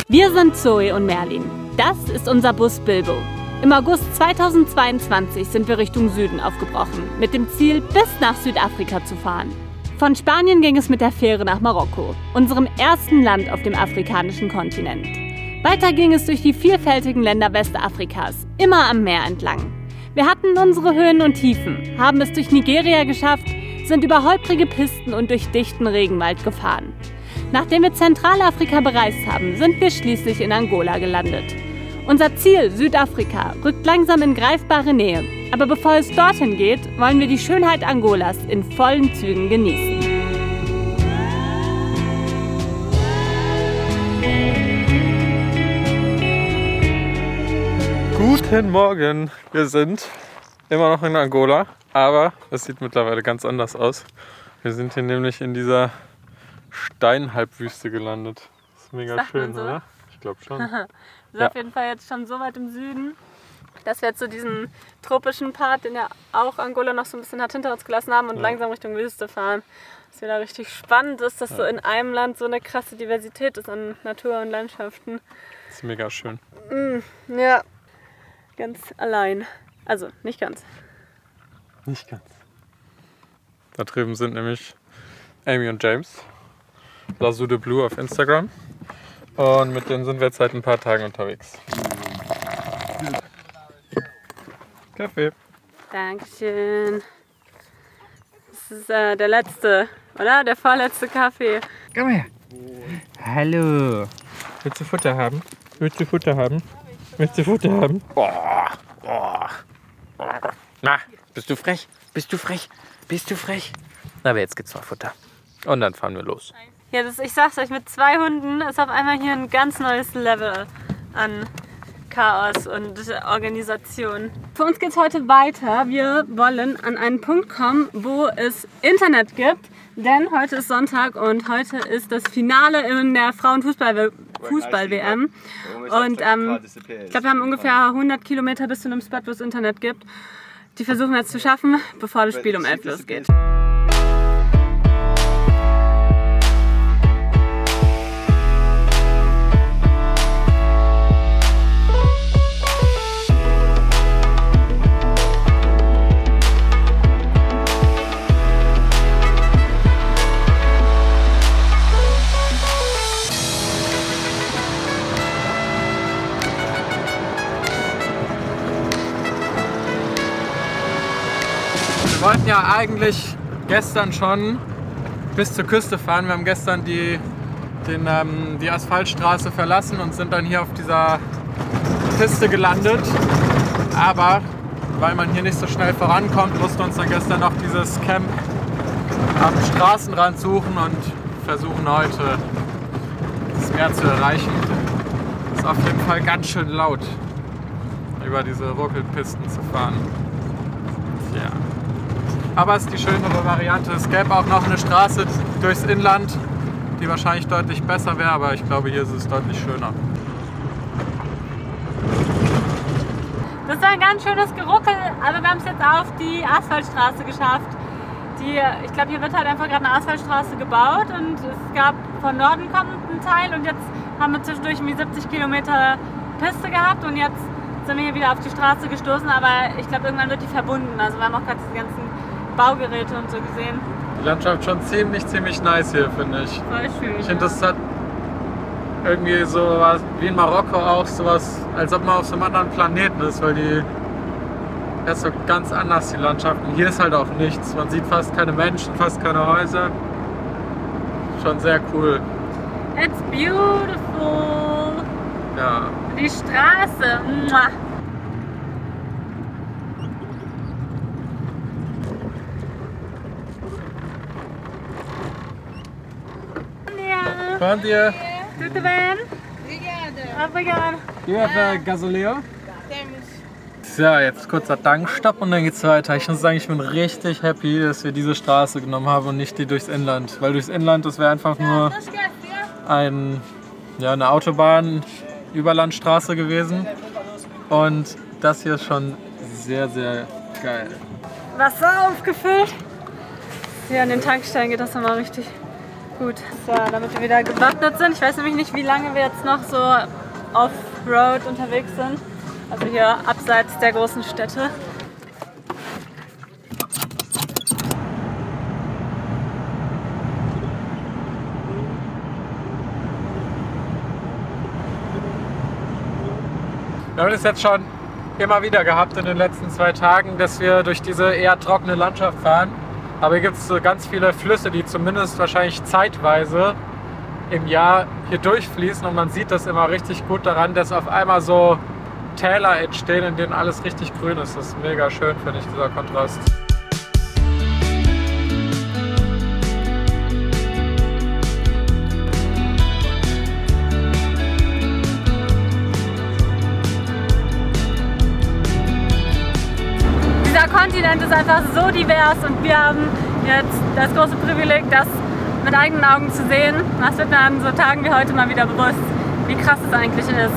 Wir sind Zoe und Merlin. Das ist unser Bus Bilbo. Im August 2022 sind wir Richtung Süden aufgebrochen, mit dem Ziel, bis nach Südafrika zu fahren. Von Spanien ging es mit der Fähre nach Marokko, unserem ersten Land auf dem afrikanischen Kontinent. Weiter ging es durch die vielfältigen Länder Westafrikas, immer am Meer entlang. Wir hatten unsere Höhen und Tiefen, haben es durch Nigeria geschafft, sind über holprige Pisten und durch dichten Regenwald gefahren. Nachdem wir Zentralafrika bereist haben, sind wir schließlich in Angola gelandet. Unser Ziel, Südafrika, rückt langsam in greifbare Nähe. Aber bevor es dorthin geht, wollen wir die Schönheit Angolas in vollen Zügen genießen. Guten Morgen! Wir sind immer noch in Angola, aber es sieht mittlerweile ganz anders aus. Wir sind hier nämlich in dieser Steinhalbwüste gelandet. Das ist mega schön, so, oder? Ich glaube schon. Wir sind auf jeden Fall jetzt schon so weit im Süden, dass wir jetzt so diesen tropischen Part, den ja auch Angola noch so ein bisschen hat, hinter uns gelassen haben und langsam Richtung Wüste fahren. Was wieder richtig spannend ist, dass so in einem Land so eine krasse Diversität ist an Natur und Landschaften. Das ist mega schön. Ja, ganz allein. Also nicht ganz. Nicht ganz. Da drüben sind nämlich Amy und James. Lazou de Blue auf Instagram. Und mit denen sind wir jetzt seit ein paar Tagen unterwegs. Kaffee. Dankeschön. Das ist der letzte, oder? Der vorletzte Kaffee. Komm her. Hallo. Willst du Futter haben? Willst du Futter haben? Willst du Futter haben? Na, bist du frech? Bist du frech? Bist du frech? Na, aber jetzt gibt's mal Futter. Und dann fahren wir los. Ja, ich sag's euch, mit 2 Hunden ist auf einmal hier ein ganz neues Level an Chaos und Organisation. Für uns geht's heute weiter. Wir wollen an einen Punkt kommen, wo es Internet gibt. Denn heute ist Sonntag und heute ist das Finale in der Frauenfußball-WM. Und ich glaube, wir haben ungefähr 100 Kilometer bis zu einem Spot, wo es Internet gibt. Die versuchen wir jetzt zu schaffen, bevor das Spiel um 11 losgeht. Wir wollten ja eigentlich gestern schon bis zur Küste fahren. Wir haben gestern die Asphaltstraße verlassen und sind dann hier auf dieser Piste gelandet. Aber weil man hier nicht so schnell vorankommt, mussten wir uns dann gestern noch dieses Camp am Straßenrand suchen und versuchen heute das Meer zu erreichen. Es ist auf jeden Fall ganz schön laut, über diese Ruckelpisten zu fahren. Ja. Aber es ist die schönere Variante. Es gäbe auch noch eine Straße durchs Inland, die wahrscheinlich deutlich besser wäre, aber ich glaube, hier ist es deutlich schöner. Das war ein ganz schönes Geruckel, aber wir haben es jetzt auf die Asphaltstraße geschafft. Ich glaube, hier wird halt einfach gerade eine Asphaltstraße gebaut und es gab von Norden kommt ein Teil und jetzt haben wir zwischendurch irgendwie 70 Kilometer Piste gehabt und jetzt sind wir hier wieder auf die Straße gestoßen, aber ich glaube, irgendwann wird die verbunden. Also wir haben auch gerade diese ganzen Baugeräte und so gesehen. Die Landschaft schon ziemlich nice hier, finde ich. Voll schön. Ich finde, das hat irgendwie so was wie in Marokko auch sowas, als ob man auf so einem anderen Planeten ist, weil das ist so ganz anders, die Landschaften. Hier ist halt auch nichts. Man sieht fast keine Menschen, fast keine Häuser. Schon sehr cool. It's beautiful. Ja. Die Straße. Mua. Bom dia. Tudo bem? Obrigada. You have Gasoleo? So, jetzt kurzer Tankstopp und dann geht's weiter. Ich muss sagen, ich bin richtig happy, dass wir diese Straße genommen haben und nicht die durchs Inland. Weil durchs Inland, das wäre einfach nur eine Autobahn, Überlandstraße gewesen. Und das hier ist schon sehr geil. Wasser aufgefüllt. Hier an den Tankstellen geht das nochmal richtig Gut, so, damit wir wieder gewappnet sind. Ich weiß nämlich nicht, wie lange wir jetzt noch so off-road unterwegs sind. Also hier abseits der großen Städte. Wir haben es jetzt schon immer wieder gehabt in den letzten 2 Tagen, dass wir durch diese eher trockene Landschaft fahren. Aber hier gibt es so ganz viele Flüsse, die zumindest wahrscheinlich zeitweise im Jahr hier durchfließen. Und man sieht das immer richtig gut daran, dass auf einmal so Täler entstehen, in denen alles richtig grün ist. Das ist mega schön, finde ich, dieser Kontrast. Dieser Kontinent ist einfach so divers und wir haben jetzt das große Privileg, das mit eigenen Augen zu sehen. Das wird mir an so Tagen wie heute mal wieder bewusst, wie krass es eigentlich ist.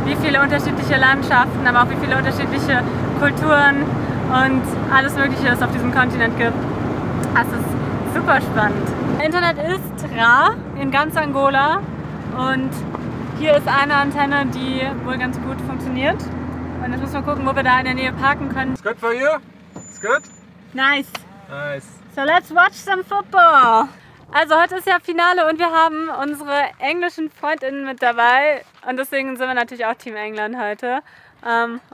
Wie viele unterschiedliche Landschaften, aber auch wie viele unterschiedliche Kulturen und alles Mögliche es auf diesem Kontinent gibt. Das ist super spannend. Internet ist rar in ganz Angola und hier ist eine Antenne, die wohl ganz gut funktioniert. Und jetzt müssen wir gucken, wo wir da in der Nähe parken können. It's good for you? It's good? Nice. Nice. So let's watch some football. Also heute ist ja Finale und wir haben unsere englischen FreundInnen mit dabei. Und deswegen sind wir natürlich auch Team England heute.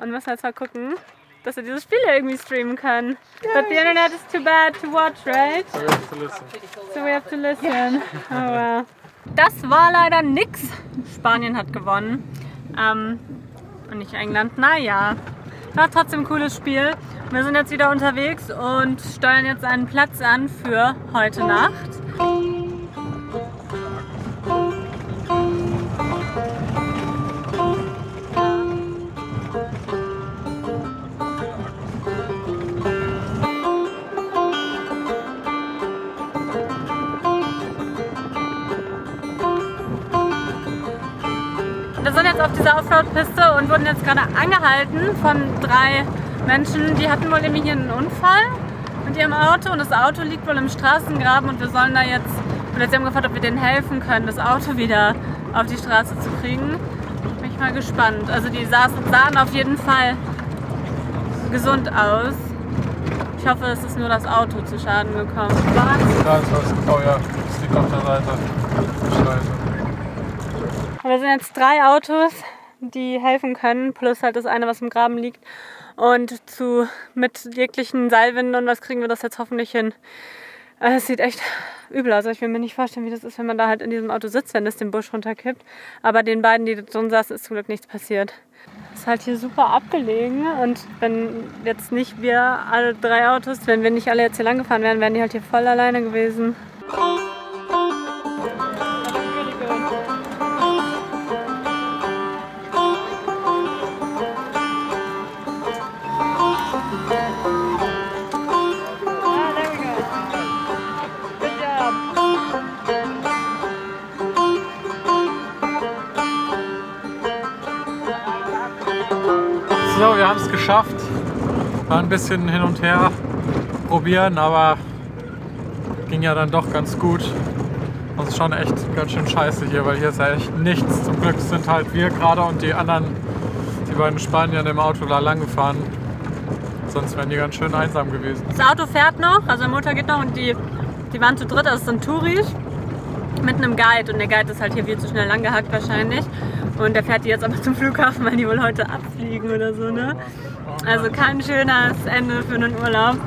Und müssen jetzt mal gucken, dass wir dieses Spiel irgendwie streamen können. But the internet is too bad to watch, right? So we have to listen. So we have to listen. Oh well. Das war leider nix. Spanien hat gewonnen. Und nicht England. Naja, war trotzdem ein cooles Spiel. Wir sind jetzt wieder unterwegs und steuern jetzt einen Platz an für heute Nacht. Wir sind jetzt auf dieser Offroad-Piste und wurden jetzt gerade angehalten von 3 Menschen. Die hatten wohl nämlich hier einen Unfall mit ihrem Auto und das Auto liegt wohl im Straßengraben und wir sollen da jetzt, oder sie haben gefragt, ob wir denen helfen können, das Auto wieder auf die Straße zu kriegen. Bin ich mal gespannt. Also die sahen auf jeden Fall gesund aus. Ich hoffe, es ist nur das Auto zu Schaden gekommen. Da ist was. Oh ja, das liegt auf der Seite. Scheiße. Wir sind jetzt 3 Autos, die helfen können, plus halt das eine, was im Graben liegt. Und mit jeglichen Seilwinden und was kriegen wir das jetzt hoffentlich hin. Es sieht echt übel aus. Ich will mir nicht vorstellen, wie das ist, wenn man da halt in diesem Auto sitzt, wenn es den Busch runterkippt. Aber den beiden, die drin saßen, ist zum Glück nichts passiert. Es ist halt hier super abgelegen und wenn jetzt nicht wir alle 3 Autos, wenn wir nicht alle jetzt hier lang gefahren wären, wären die halt hier voll alleine gewesen. So, wir haben es geschafft. War ein bisschen hin und her probieren, aber ging ja dann doch ganz gut. Und es ist schon echt ganz schön scheiße hier, weil hier ist ja echt nichts. Zum Glück sind halt wir gerade und die anderen, die beiden Spanier im Auto da lang gefahren. Sonst wären die ganz schön einsam gewesen. Das Auto fährt noch, also der Motor geht noch und die waren zu dritt, das sind Touris mit einem Guide und der Guide ist halt hier viel zu schnell langgehackt wahrscheinlich. Und der fährt die jetzt aber zum Flughafen, weil die wohl heute abfliegen oder so, ne? Also kein schönes Ende für einen Urlaub.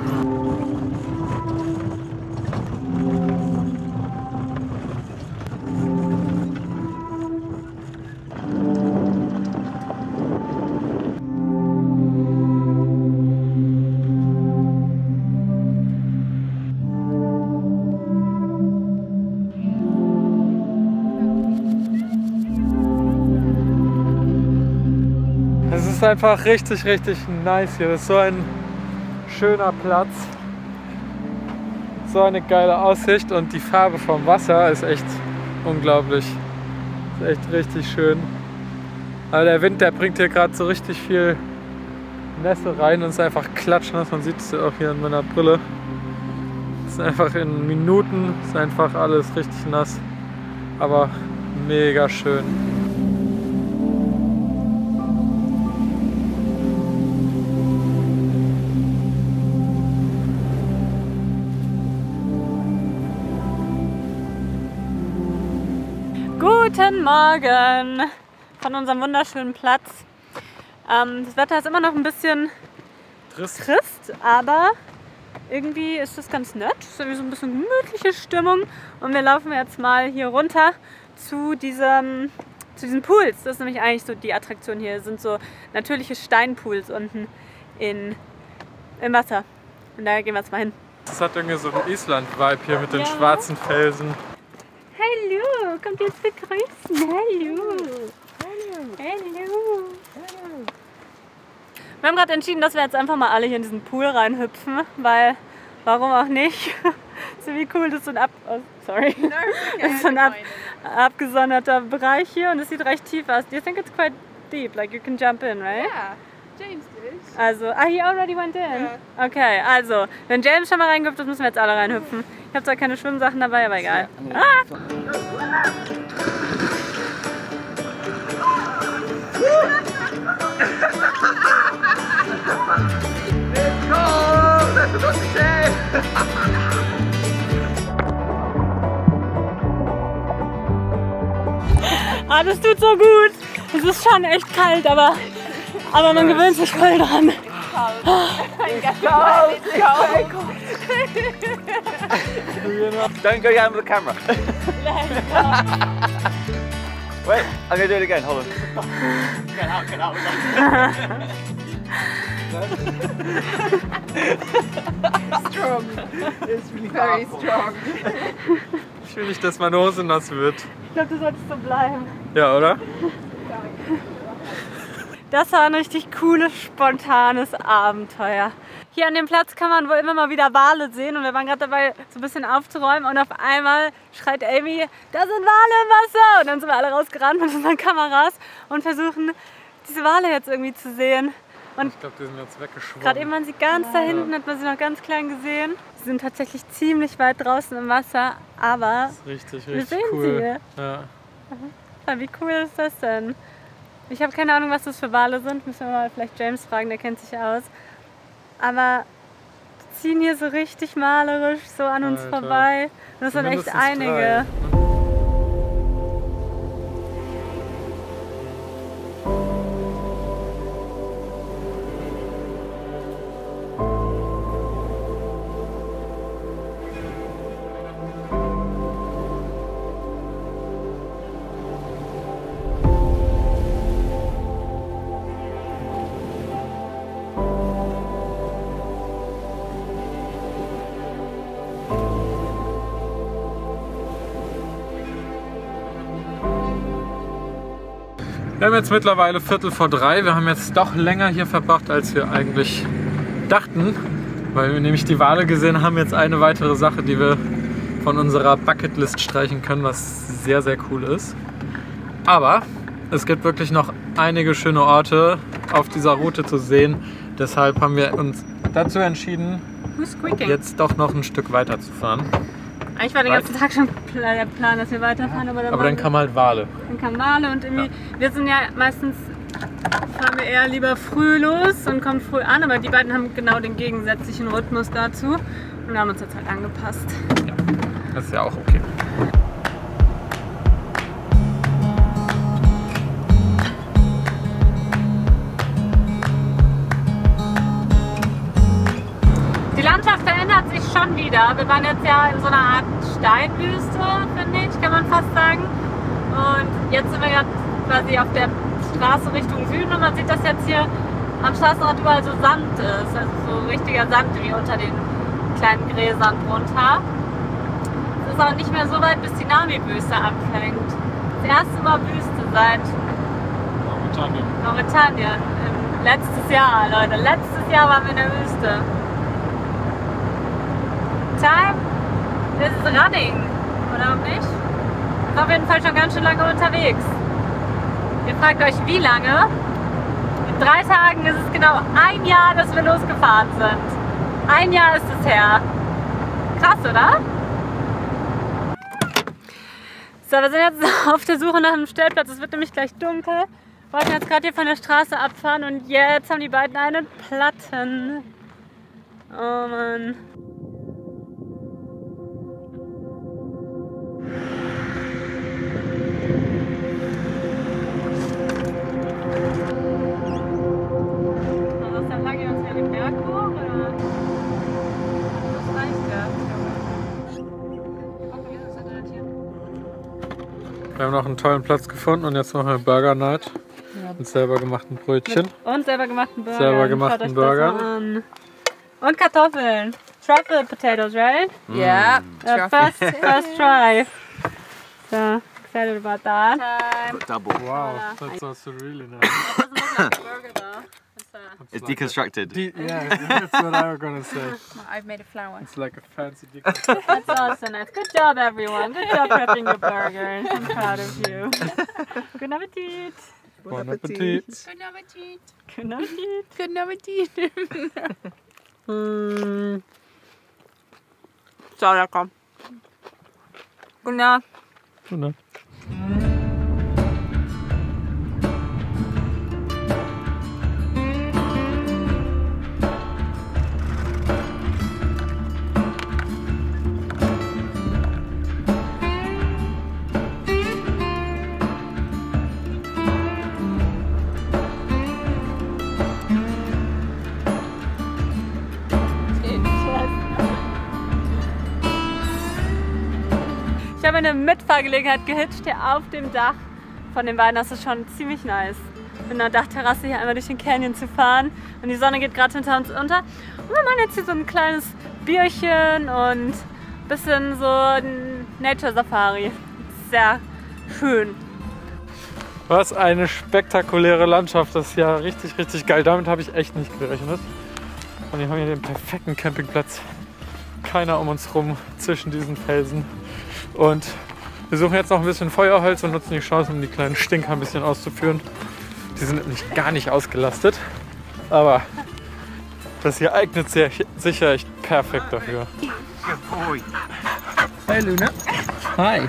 Es ist einfach richtig, richtig nice hier. Das ist so ein schöner Platz. So eine geile Aussicht und die Farbe vom Wasser ist echt unglaublich. Ist echt richtig schön. Aber der Wind, der bringt hier gerade so richtig viel Nässe rein und ist einfach klatschnass. Man sieht es ja auch hier in meiner Brille. Es ist einfach in Minuten, ist einfach alles richtig nass, aber mega schön. Guten Morgen von unserem wunderschönen Platz. Das Wetter ist immer noch ein bisschen trist, aber irgendwie ist das ganz nett. Es ist irgendwie so ein bisschen gemütliche Stimmung. Und wir laufen jetzt mal hier runter zu diesen Pools. Das ist nämlich eigentlich so die Attraktion hier. Das sind so natürliche Steinpools unten im Wasser. Und da gehen wir jetzt mal hin. Das hat irgendwie so einen Island-Vibe hier mit den schwarzen Felsen. Hallo, kommt jetzt begrüßen. Hallo. Wir haben gerade entschieden, dass wir jetzt einfach mal alle hier in diesen Pool reinhüpfen, weil, warum auch nicht? So wie cool, das ist so ein abgesonderter Bereich hier und es sieht recht tief aus. Do you think it's quite deep? Like you can jump in, right? Yeah, James did. Also, he already went in? Yeah. Okay, also, wenn James schon mal reingehüpft ist, müssen wir jetzt alle reinhüpfen. Ich habe zwar keine Schwimmsachen dabei, aber egal. Das tut so gut. Es ist schon echt kalt, aber man gewöhnt sich voll dran. Don't go down with the camera. Wait, I'm gonna do it again. Hold on. Get out. Strong. It's very strong. Ich will nicht, dass meine Hose nass wird. Ich glaube, du solltest so bleiben. Ja, oder? Das war ein richtig cooles, spontanes Abenteuer. Hier an dem Platz kann man wohl immer mal wieder Wale sehen und wir waren gerade dabei, so ein bisschen aufzuräumen und auf einmal schreit Amy, da sind Wale im Wasser! Und dann sind wir alle rausgerannt mit unseren Kameras und versuchen, diese Wale jetzt irgendwie zu sehen. Und ich glaube, die sind jetzt weggeschwommen. Gerade eben waren sie ganz da hinten, hat man sie noch ganz klein gesehen. Sie sind tatsächlich ziemlich weit draußen im Wasser, aber das ist richtig wir sehen cool. Sie. Ja. Wie cool ist das denn? Ich habe keine Ahnung, was das für Wale sind. Müssen wir mal vielleicht James fragen, der kennt sich aus. Aber die ziehen hier so richtig malerisch so an uns vorbei. Und das sind echt einige. 3. Wir haben jetzt mittlerweile 2:45. Wir haben jetzt doch länger hier verbracht, als wir eigentlich dachten, weil wir nämlich die Wale gesehen haben. Jetzt eine weitere Sache, die wir von unserer Bucketlist streichen können, was sehr, sehr cool ist. Aber es gibt wirklich noch einige schöne Orte auf dieser Route zu sehen. Deshalb haben wir uns dazu entschieden, jetzt doch noch ein Stück weiter zu fahren. Eigentlich war den ganzen Tag schon der Plan, dass wir weiterfahren, aber dann kam halt Wale. Dann kam Wale und irgendwie, wir sind ja meistens, fahren wir eher lieber früh los und kommen früh an, aber die beiden haben genau den gegensätzlichen Rhythmus dazu und wir haben uns jetzt halt angepasst. Ja, das ist ja auch okay. Die Landschaft verändert sich schon wieder. Wir waren jetzt ja in so einer Art Steinwüste, finde ich, kann man fast sagen. Und jetzt sind wir gerade quasi auf der Straße Richtung Süden und man sieht, dass jetzt hier am Straßenrand überall so Sand ist. Also so richtiger Sand wie unter den kleinen Gräsern drunter. Es ist auch nicht mehr so weit, bis die Nami-Wüste anfängt. Das erste Mal Wüste seit Mauretanien. Letztes Jahr, Leute. Letztes Jahr waren wir in der Wüste. Time is running, oder auch nicht? Ist auf jeden Fall schon ganz schön lange unterwegs. Ihr fragt euch, wie lange? In 3 Tagen ist es genau 1 Jahr, dass wir losgefahren sind. 1 Jahr ist es her. Krass, oder? So, wir sind jetzt auf der Suche nach einem Stellplatz. Es wird nämlich gleich dunkel. Wir wollten jetzt gerade hier von der Straße abfahren und jetzt haben die beiden einen Platten. Oh Mann. Also ist dann lang jetzt wieder den Berg hoch, oder? Das reicht ja. Wir haben noch einen tollen Platz gefunden und jetzt noch eine Burger Night mit selber gemachten Brötchen. Und selber gemachten Burger. Selber gemachten Burger. Und Kartoffeln. Truffle potatoes, right? Yeah. First try. So excited about that. Double. Wow, that's also really nice. Doesn't look like a burger though. It's deconstructed. Yeah, that's what I was gonna say. I've made a flower. It's like a fancy decoration. That's also nice. Good job, everyone. Good job prepping your burgers. I'm proud of you. Good appetit. Bon Appetit. Good appetit. Good appetit. Good appetit. So lecker. Guten Abend. Ne? Ich habe eine Mitfahrgelegenheit gehitcht hier auf dem Dach von den beiden. Das ist schon ziemlich nice. Mit einer Dachterrasse hier einmal durch den Canyon zu fahren. Und die Sonne geht gerade hinter uns unter. Und wir machen jetzt hier so ein kleines Bierchen und ein bisschen so ein Nature Safari. Sehr schön. Was eine spektakuläre Landschaft. Das ist ja richtig, richtig geil. Damit habe ich echt nicht gerechnet. Und wir haben hier den perfekten Campingplatz. Keiner um uns rum zwischen diesen Felsen. Und wir suchen jetzt noch ein bisschen Feuerholz und nutzen die Chance, um die kleinen Stinker ein bisschen auszuführen. Die sind nämlich gar nicht ausgelastet. Aber das hier eignet sich sicher echt perfekt dafür. Hey Luna. Hi.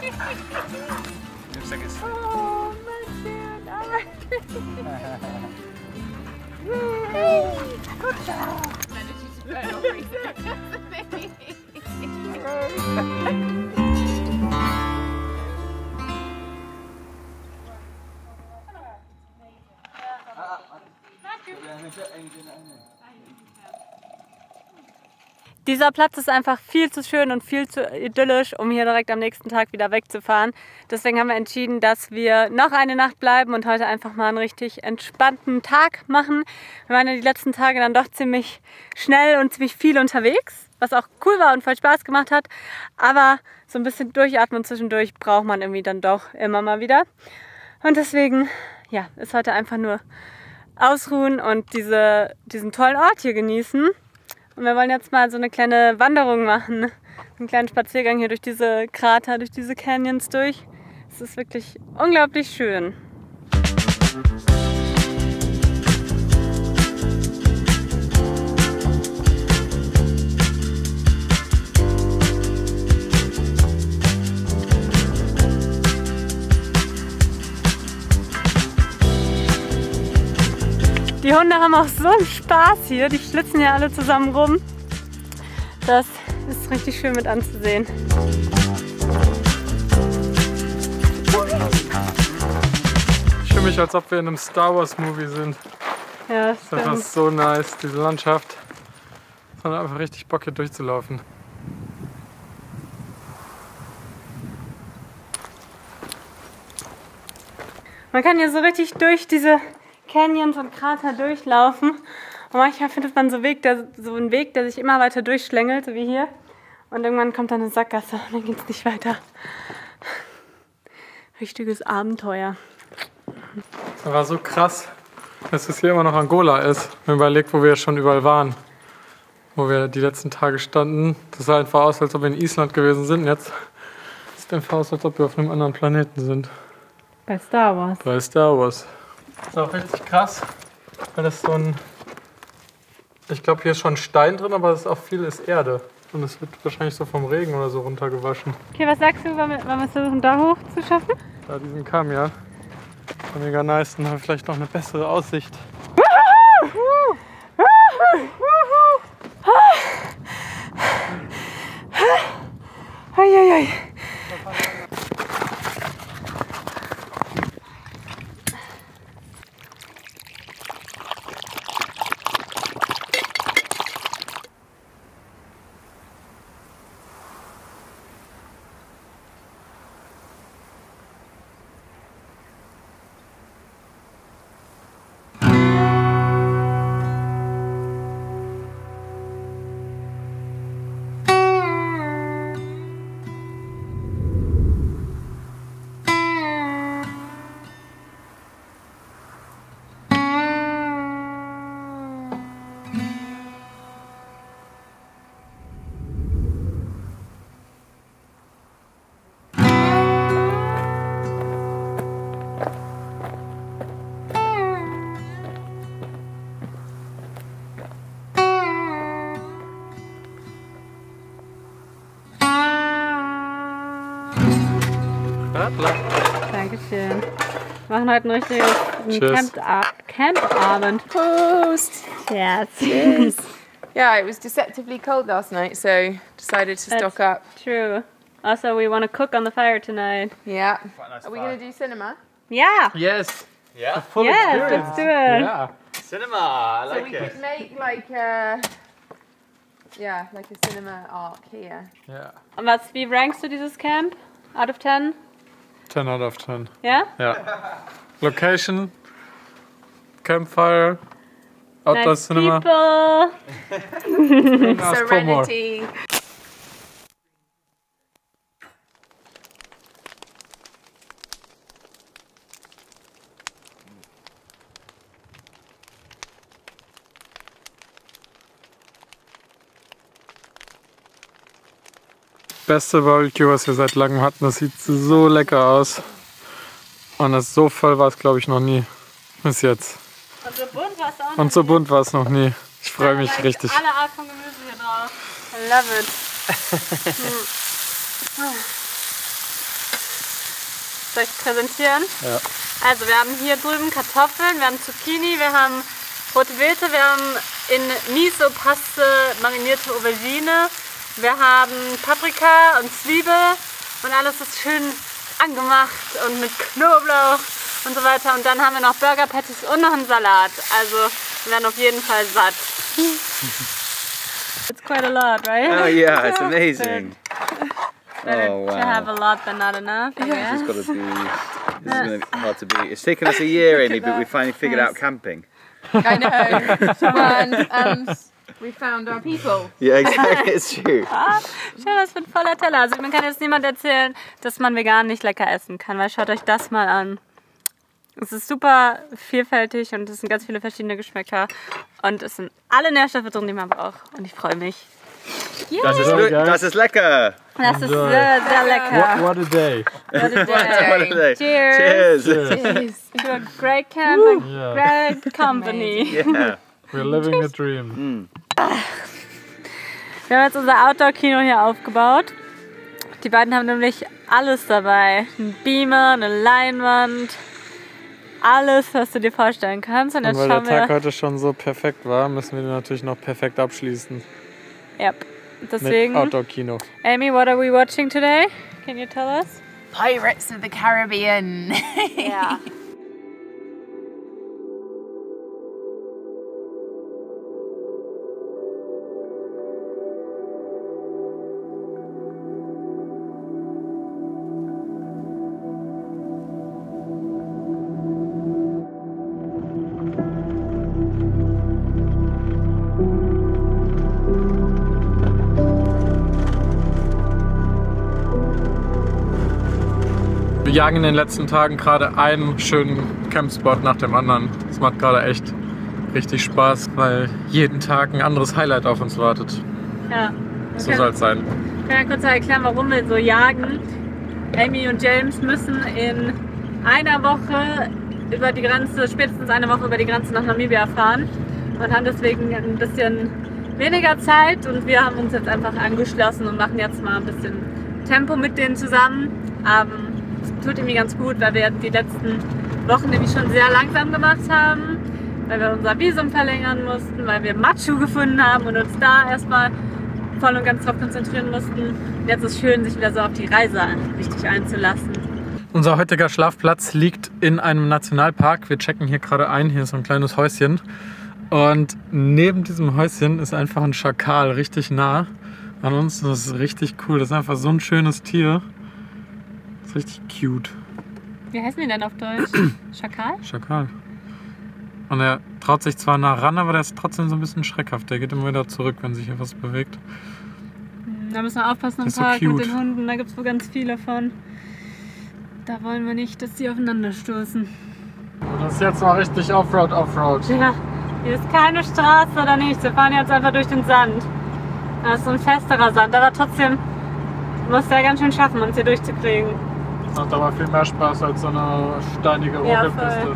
Dieser Platz ist einfach viel zu schön und viel zu idyllisch, um hier direkt am nächsten Tag wieder wegzufahren. Deswegen haben wir entschieden, dass wir noch eine Nacht bleiben und heute einfach mal einen richtig entspannten Tag machen. Wir waren ja die letzten Tage dann doch ziemlich schnell und ziemlich viel unterwegs, was auch cool war und voll Spaß gemacht hat. Aber so ein bisschen durchatmen zwischendurch braucht man irgendwie dann doch immer mal wieder. Und deswegen, ja, ist heute einfach nur ausruhen und diesen tollen Ort hier genießen. Und wir wollen jetzt mal so eine kleine Wanderung machen, einen kleinen Spaziergang hier durch diese Krater, durch diese Canyons durch. Es ist wirklich unglaublich schön. Die Hunde haben auch so einen Spaß hier, die schlitzen ja alle zusammen rum. Das ist richtig schön mit anzusehen. Ich fühle mich, als ob wir in einem Star Wars Movie sind. Ja, Das ist einfach so nice, diese Landschaft. Es hat einfach richtig Bock hier durchzulaufen. Man kann hier so richtig durch diese Canyons und Krater durchlaufen. Und manchmal findet man so einen Weg, der sich immer weiter durchschlängelt, so wie hier. Und irgendwann kommt dann eine Sackgasse und dann geht es nicht weiter. Richtiges Abenteuer. Das war so krass, dass es hier immer noch Angola ist. Wenn man überlegt, wo wir schon überall waren. Wo wir die letzten Tage standen. Das sah einfach aus, als ob wir in Island gewesen sind. Jetzt sieht es einfach aus, als ob wir auf einem anderen Planeten sind. Bei Star Wars. Bei Star Wars. Das ist auch richtig krass, weil das so ein... Ich glaube, hier ist schon Stein drin, aber das ist auch viel ist Erde. Und es wird wahrscheinlich so vom Regen oder so runtergewaschen. Okay, was sagst du, wollen wir versuchen, da hoch zu schaffen? Da diesen Kamm, ja. Mega nice und haben vielleicht noch eine bessere Aussicht. Eieiei. Dankeschön. Wir machen heute ein richtiges Campabend. Prost! Cheers. Cheers. Yeah, it was deceptively cold last night, so decided to stock up. True. Also, we want to cook on the fire tonight. Yeah. Nice Are we going to do cinema? Yeah. Yes! Yeah? Full Yes, experience. let's do it. Yeah. Cinema, I So like we it. could make like a, yeah, like a cinema arc here. Yeah. Und wie rankst du dieses Camp? Out of 10? 10 out of 10. Ja? Ja. Location, campfire, outdoor Nice cinema. people. Couldn't ask for more. Serenity. Beste Barbecue, was wir seit langem hatten. Das sieht so lecker aus. Und das so voll war es, glaube ich, noch nie. Bis jetzt. Und so bunt war es auch Und so bunt war es noch nie. Ich freue mich richtig. Alle Art von Gemüse hier drauf. I love it. Soll ich präsentieren? Ja. Also wir haben hier drüben Kartoffeln, wir haben Zucchini, wir haben rote Beete, wir haben in Miso-Paste marinierte Aubergine, wir haben Paprika und Zwiebel und alles ist schön angemacht und mit Knoblauch und so weiter. Und dann haben wir noch Burger Patties und noch einen Salat. Also wir werden auf jeden Fall satt. It's quite a lot, right? Oh yeah, it's amazing. Better Oh, to wow. have a lot than not enough. Yeah. This has got to be. This is going to be hard to beat. It's taken us a year, Amy, but we finally figured out camping. I know. And we found our people. Yeah, exactly. It's true. Schau, das wird voller Teller. Also man kann jetzt niemand erzählen, dass man vegan nicht lecker essen kann, weil schaut euch das mal an. Es ist super vielfältig und es sind ganz viele verschiedene Geschmäcker und es sind alle Nährstoffe drin, die man braucht. Und ich freue mich. Das ist lecker. Das ist sehr, sehr lecker. What a day. What a day. What a day. Cheers. Cheers. To a great camp and Yeah. great company. Yeah. We're living a dream. Wir haben jetzt unser Outdoor-Kino hier aufgebaut. Die beiden haben nämlich alles dabei. Ein Beamer, eine Leinwand, alles, was du dir vorstellen kannst. Und Und jetzt weil der schauen Tag wir... heute schon so perfekt war, müssen wir den natürlich noch perfekt abschließen. Yep. Mit Deswegen, Outdoor-Kino. Amy, what are we watching today? Can you tell us? Pirates of the Caribbean. Ja. Wir jagen in den letzten Tagen gerade einen schönen Campspot nach dem anderen. Es macht gerade echt richtig Spaß, weil jeden Tag ein anderes Highlight auf uns wartet. Ja. So soll es sein. Ich kann ja kurz erklären, warum wir so jagen. Amy und James müssen in einer Woche über die Grenze, spätestens eine Woche über die Grenze nach Namibia fahren und haben deswegen ein bisschen weniger Zeit und wir haben uns jetzt einfach angeschlossen und machen jetzt mal ein bisschen Tempo mit denen zusammen. Es tut irgendwie ganz gut, weil wir die letzten Wochen nämlich schon sehr langsam gemacht haben, weil wir unser Visum verlängern mussten, weil wir Machu gefunden haben und uns da erstmal voll und ganz drauf konzentrieren mussten. Jetzt ist es schön, sich wieder so auf die Reise richtig einzulassen. Unser heutiger Schlafplatz liegt in einem Nationalpark. Wir checken hier gerade ein. Hier ist so ein kleines Häuschen. Und neben diesem Häuschen ist einfach ein Schakal richtig nah an uns. Das ist richtig cool. Das ist einfach so ein schönes Tier. Das ist richtig cute. Wie heißen die denn auf Deutsch? Schakal? Schakal. Und er traut sich zwar nah ran, aber der ist trotzdem so ein bisschen schreckhaft. Der geht immer wieder zurück, wenn sich hier was bewegt. Da müssen wir aufpassen im Park mit den Hunden. Da gibt es wohl ganz viele von. Da wollen wir nicht, dass die aufeinander stoßen. Und das ist jetzt mal richtig Offroad. Ja, hier ist keine Straße oder nichts. Wir fahren jetzt einfach durch den Sand. Das ist so ein festerer Sand, aber trotzdem muss der ganz schön schaffen, uns hier durchzukriegen. Das macht aber viel mehr Spaß als so eine steinige Rodelpiste.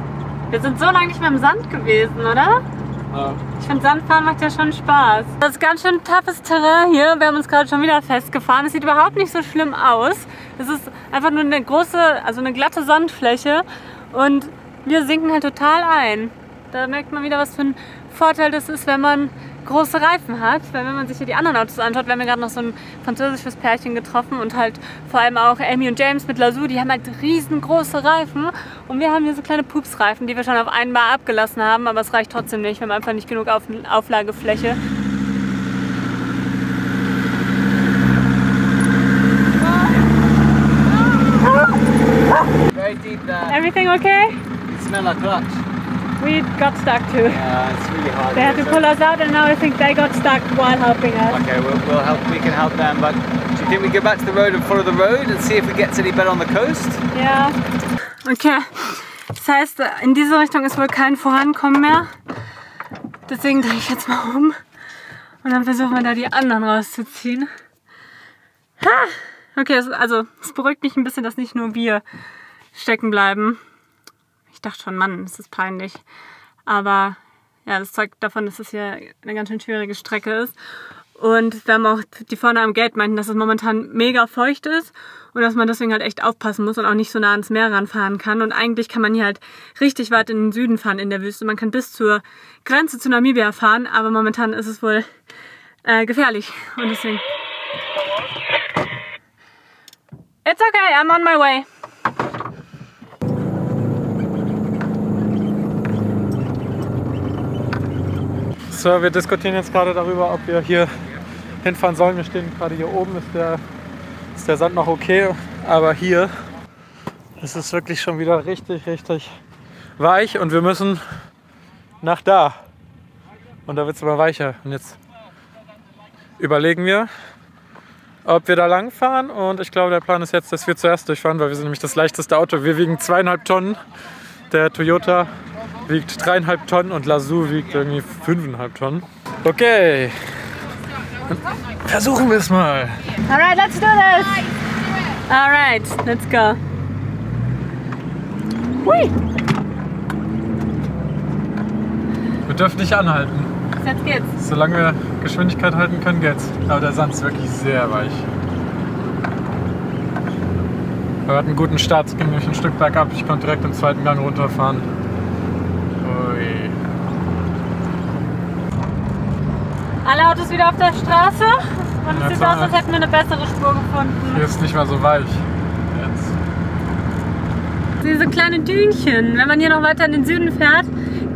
Wir sind so lange nicht mehr im Sand gewesen, oder? Ja. Ich finde, Sandfahren macht ja schon Spaß. Das ist ganz schön toughes Terrain hier. Wir haben uns gerade schon wieder festgefahren. Es sieht überhaupt nicht so schlimm aus. Es ist einfach nur eine große, also eine glatte Sandfläche. Und wir sinken halt total ein. Da merkt man wieder, was für ein Vorteil das ist, wenn man große Reifen hat. Weil wenn man sich hier die anderen Autos anschaut, wir haben ja gerade noch so ein französisches Pärchen getroffen und halt vor allem auch Amy und James mit Lazu, die haben halt riesengroße Reifen und wir haben hier so kleine Pupsreifen, die wir schon auf einmal abgelassen haben, aber es reicht trotzdem nicht, wir haben einfach nicht genug Auflagefläche. Very deep there. Everything okay? You smell like clutch. We got stuck too. It's really hard. They had to pull us out and now I think they got stuck while helping us. Okay, we'll help. We can help them. But do you think we go back to the road and follow the road and see if it gets any better on the coast? Ja. Okay. Das heißt, in diese Richtung ist wohl kein Vorankommen mehr. Deswegen drehe ich jetzt mal um und dann versuchen wir da die anderen rauszuziehen. Okay, es beruhigt mich ein bisschen, dass nicht nur wir stecken bleiben. Ich dachte schon, Mann, das ist peinlich. Aber ja, das zeugt davon, dass es hier eine ganz schön schwierige Strecke ist. Und wir haben auch die vorne am Gate meinten, dass es momentan mega feucht ist und dass man deswegen halt echt aufpassen muss und auch nicht so nah ans Meer ranfahren kann. Und eigentlich kann man hier halt richtig weit in den Süden fahren in der Wüste. Man kann bis zur Grenze zu Namibia fahren, aber momentan ist es wohl gefährlich. Und deswegen... It's okay, I'm on my way. So, wir diskutieren jetzt gerade darüber, ob wir hier hinfahren sollen. Wir stehen gerade hier oben, ist der Sand noch okay, aber hier ist es wirklich schon wieder richtig weich und wir müssen nach da. Und da wird es aber weicher. Und jetzt überlegen wir, ob wir da lang fahren, und ich glaube, der Plan ist jetzt, dass wir zuerst durchfahren, weil wir sind nämlich das leichteste Auto. Wir wiegen 2,5 Tonnen, der Toyota wiegt 3,5 Tonnen und Lazu wiegt irgendwie 5,5 Tonnen. Okay, versuchen wir es mal. Alright, let's do this! Alright, let's go. Hui! Wir dürfen nicht anhalten. Jetzt geht's. Solange wir Geschwindigkeit halten können, geht's. Aber der Sand ist wirklich sehr weich. Wir hatten einen guten Start, es ging nämlich ein Stück bergab. Ich konnte direkt im zweiten Gang runterfahren. Ui. Alle Autos wieder auf der Straße und es sieht aus, als hätten wir eine bessere Spur gefunden. Hier ist nicht mehr so weich. Jetzt. Diese kleinen Dünchen, wenn man hier noch weiter in den Süden fährt,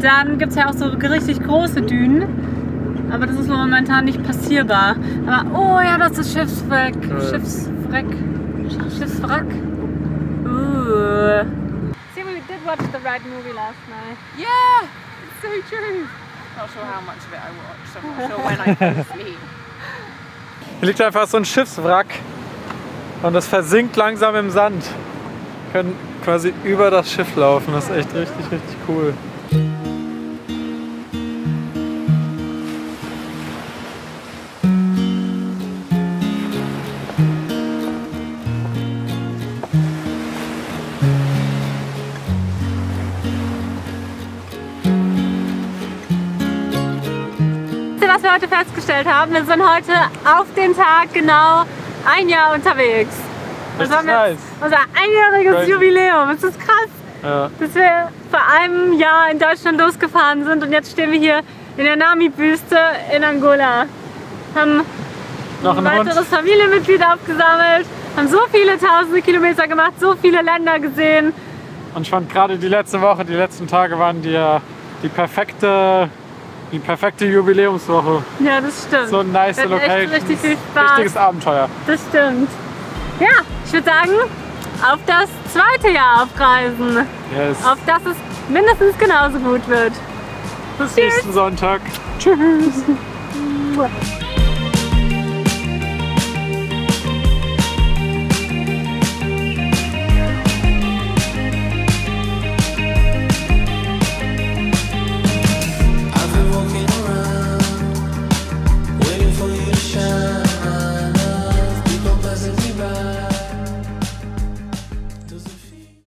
dann gibt es ja auch so richtig große Dünen. Aber das ist momentan nicht passierbar. Aber, oh ja, das ist Schiffswrack. Schiffswrack. See, we did watch the Ride movie last night. Yeah, it's so true. Not sure how much of it I watched. I'm not sure when I fell asleep. Hier liegt einfach so ein Schiffswrack und das versinkt langsam im Sand. Wir können quasi über das Schiff laufen. Das ist echt richtig cool. Was wir heute festgestellt haben, wir sind heute auf den Tag genau 1 Jahr unterwegs. Das Das ist haben wir nice. unser einjähriges Crazy. Jubiläum. Es ist krass, Ja. dass wir vor einem Jahr in Deutschland losgefahren sind und jetzt stehen wir hier in der Namib-Wüste in Angola. Haben Noch ein ein Hund. weiteres Familienmitglied aufgesammelt, haben so viele tausende Kilometer gemacht, so viele Länder gesehen. Und ich fand gerade die letzte Woche, die letzten Tage waren die perfekte Jubiläumswoche. Ja, das stimmt. So eine nice Wir hatten Location. echt richtig viel Spaß. Richtiges Abenteuer. Das stimmt. Ja, ich würde sagen, auf das 2. Jahr auf Reisen. Yes. Auf das es mindestens genauso gut wird. Bis nächsten Sonntag. Tschüss. Tschüss.